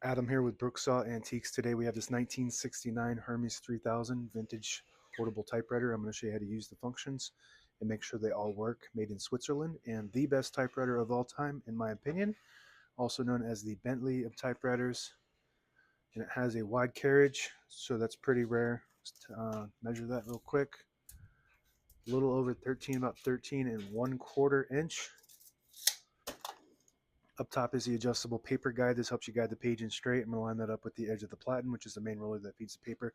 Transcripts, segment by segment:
Adam here with Brooksaw Antiques. Today we have this 1969 Hermes 3000 vintage portable typewriter. I'm going to show you how to use the functions and make sure they all work. Made in Switzerland and the best typewriter of all time in my opinion, also known as the Bentley of typewriters. And it has a wide carriage, so that's pretty rare. Let's measure that real quick. A little over 13, about 13 1/4 inch. Up top is the adjustable paper guide. This helps you guide the page in straight. I'm going to line that up with the edge of the platen, which is the main roller that feeds the paper.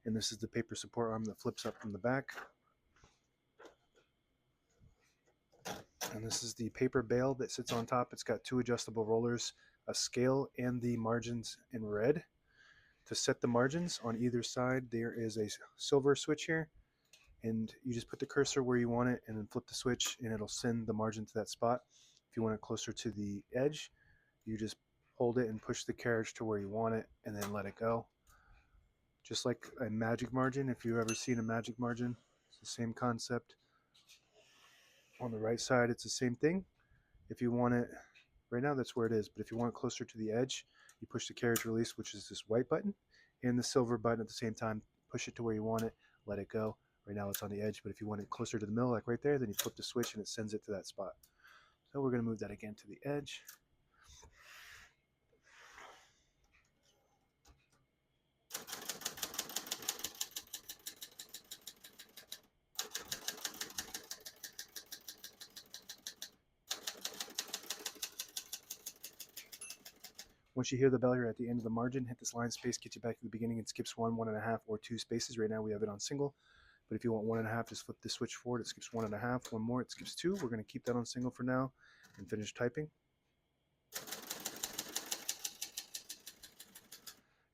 And this is the paper support arm that flips up from the back. And this is the paper bale that sits on top. It's got two adjustable rollers, a scale, and the margins in red. To set the margins on either side, there is a silver switch here. And you just put the cursor where you want it and then flip the switch and it'll send the margin to that spot. If you want it closer to the edge, you just hold it and push the carriage to where you want it and then let it go. Just like a magic margin, if you've ever seen a magic margin, it's the same concept. On the right side, it's the same thing. If you want it, right now that's where it is, but if you want it closer to the edge, you push the carriage release, which is this white button, and the silver button at the same time. Push it to where you want it, let it go. Right now it's on the edge, but if you want it closer to the middle, like right there, then you flip the switch and it sends it to that spot. So we're going to move that again to the edge. Once you hear the bell here at the end of the margin, hit this line space, get you back to the beginning, and skips 1, 1.5, or 2 spaces. Right now we have it on single, but if you want 1.5, just flip the switch forward. It skips 1.5. One more, it skips 2. We're going to keep that on single for now and finish typing.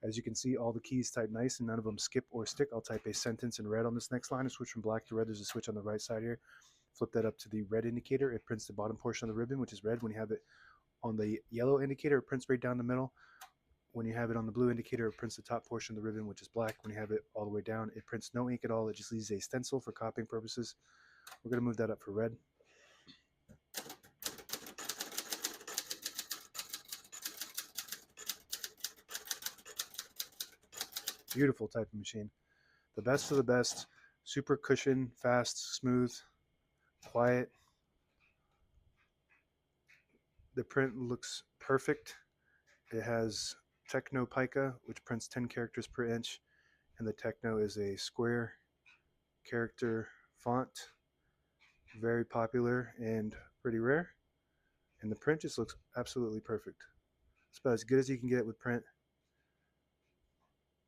As you can see, all the keys type nice and none of them skip or stick. I'll type a sentence in red on this next line and switch from black to red. There's a switch on the right side here. Flip that up to the red indicator. It prints the bottom portion of the ribbon, which is red. When you have it on the yellow indicator, it prints right down the middle. When you have it on the blue indicator, it prints the top portion of the ribbon, which is black. When you have it all the way down, it prints no ink at all. It just leaves a stencil for copying purposes. We're going to move that up for red. Beautiful typing machine. The best of the best. Super cushion, fast, smooth, quiet. The print looks perfect. It has Techno Pica, which prints 10 characters per inch, and the Techno is a square character font. Very popular and pretty rare. And the print just looks absolutely perfect. It's about as good as you can get with print.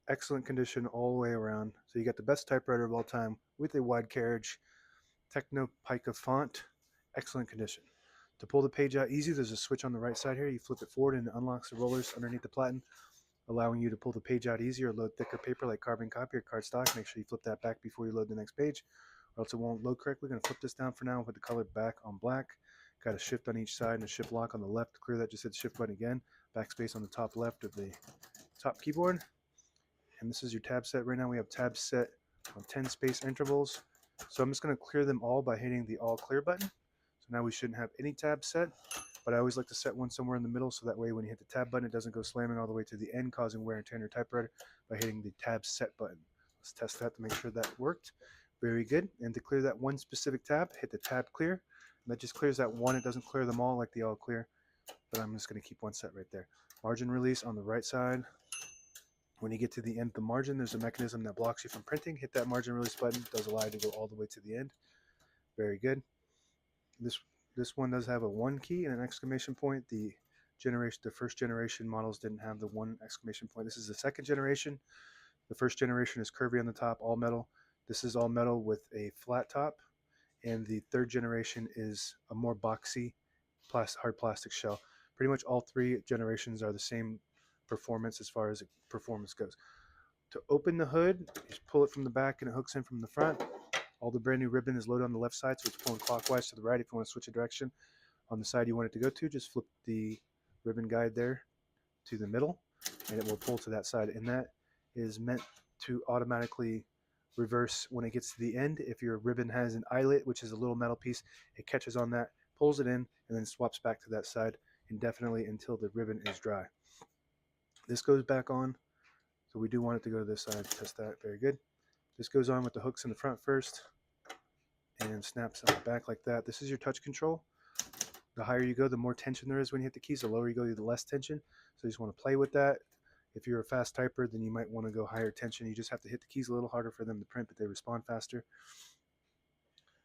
Excellent condition all the way around. So you got the best typewriter of all time with a wide carriage, Techno Pica font, excellent condition. To pull the page out easy, there's a switch on the right side here. You flip it forward and it unlocks the rollers underneath the platen, allowing you to pull the page out easier, load thicker paper like carbon copy or cardstock. Make sure you flip that back before you load the next page, or else it won't load correctly. We're going to flip this down for now and put the color back on black. Got a shift on each side and a shift lock on the left. To clear that, just hit the shift button again. Backspace on the top left of the top keyboard. And this is your tab set. Right now we have tabs set on 10 space intervals. So I'm just going to clear them all by hitting the all clear button. So now we shouldn't have any tabs set, but I always like to set one somewhere in the middle so that way when you hit the tab button, it doesn't go slamming all the way to the end, causing wear and tear on your typewriter by hitting the tab set button. Let's test that to make sure that worked. Very good. And to clear that one specific tab, hit the tab clear. And that just clears that one. It doesn't clear them all like the all clear, but I'm just going to keep one set right there. Margin release on the right side. When you get to the end of the margin, there's a mechanism that blocks you from printing. Hit that margin release button. It does allow you to go all the way to the end. Very good. This one does have a 1 key and an exclamation point. The first generation models didn't have the 1 exclamation point. This is the second generation. The first generation is curvy on the top, all metal. This is all metal with a flat top. And the third generation is a more boxy hard plastic shell. Pretty much all 3 generations are the same performance as far as performance goes. To open the hood, you just pull it from the back and it hooks in from the front. All the brand new ribbon is loaded on the left side, so it's pulling clockwise to the right. If you want to switch a direction on the side you want it to go to, just flip the ribbon guide there to the middle and it will pull to that side. And that is meant to automatically reverse when it gets to the end. If your ribbon has an eyelet, which is a little metal piece, it catches on that, pulls it in, and then swaps back to that side indefinitely until the ribbon is dry. This goes back on, so we do want it to go to this side. Test that. Very good. This goes on with the hooks in the front first and snaps on the back like that. This is your touch control. The higher you go, the more tension there is when you hit the keys. The lower you go, the less tension. So you just want to play with that. If you're a fast typer, then you might want to go higher tension. You just have to hit the keys a little harder for them to print, but they respond faster.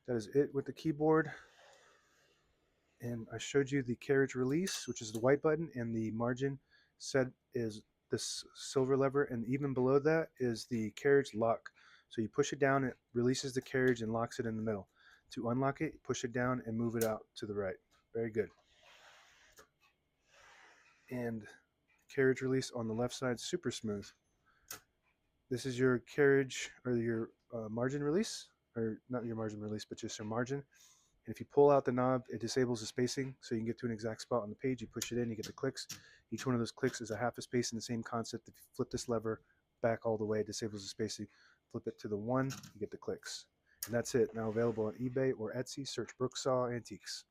That is it with the keyboard. And I showed you the carriage release, which is the white button, and the margin set is this silver lever, and even below that is the carriage lock. So you push it down, it releases the carriage and locks it in the middle. To unlock it, push it down and move it out to the right. Very good. And carriage release on the left side, super smooth. This is your carriage or your margin release, or not your margin release, but just your margin. And if you pull out the knob, it disables the spacing, so you can get to an exact spot on the page. You push it in, you get the clicks. Each one of those clicks is a half a space in the same concept. If you flip this lever back all the way, it disables the spacing. Flip it to the 1, you get the clicks. And that's it. Now available on eBay or Etsy. Search Brooksaw Antiques.